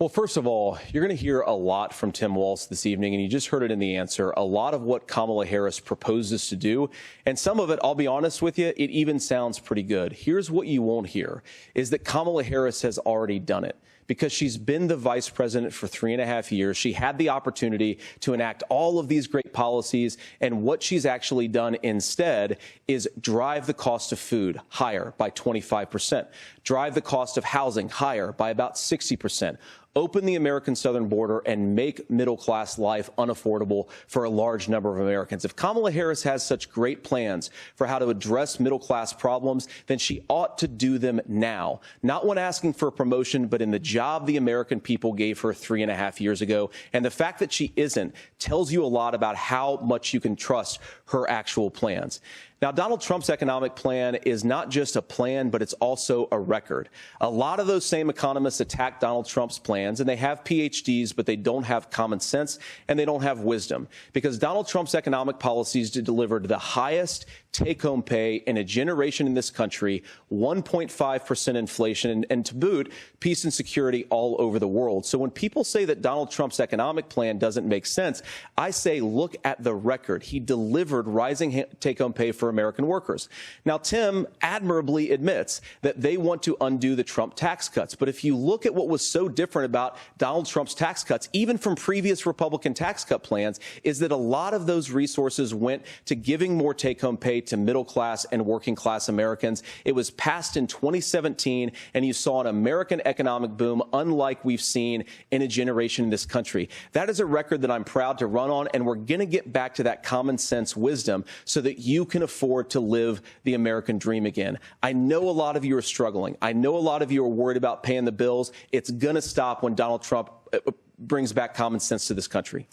Well, first of all, you're going to hear a lot from Tim Walz this evening, and you just heard it in the answer, a lot of what Kamala Harris proposes to do. And some of it, I'll be honest with you, it even sounds pretty good. Here's what you won't hear, is that Kamala Harris has already done it. Because she's been the vice president for 3.5 years. She had the opportunity to enact all of these great policies. And what she's actually done instead is drive the cost of food higher by 25%, drive the cost of housing higher by about 60%. Open the American southern border and make middle-class life unaffordable for a large number of Americans. If Kamala Harris has such great plans for how to address middle-class problems, then she ought to do them now. Not when asking for a promotion, but in the job the American people gave her 3.5 years ago. And the fact that she isn't tells you a lot about how much you can trust her actual plans. Now, Donald Trump's economic plan is not just a plan, but it's also a record. A lot of those same economists attack Donald Trump's plans, and they have PhDs, but they don't have common sense and they don't have wisdom, because Donald Trump's economic policies delivered the highest take-home pay in a generation in this country, 1.5% inflation, and to boot, peace and security all over the world. So when people say that Donald Trump's economic plan doesn't make sense, I say look at the record. He delivered rising take-home pay for American workers. Now, Tim admirably admits that they want to undo the Trump tax cuts. But if you look at what was so different about Donald Trump's tax cuts, even from previous Republican tax cut plans, is that a lot of those resources went to giving more take-home pay to middle-class and working-class Americans. It was passed in 2017, and you saw an American economic boom unlike we've seen in a generation in this country. That is a record that I'm proud to run on, and we're going to get back to that common sense wisdom so that you can afford to live the American dream again. I know a lot of you are struggling. I know a lot of you are worried about paying the bills. It's going to stop when Donald Trump brings back common sense to this country.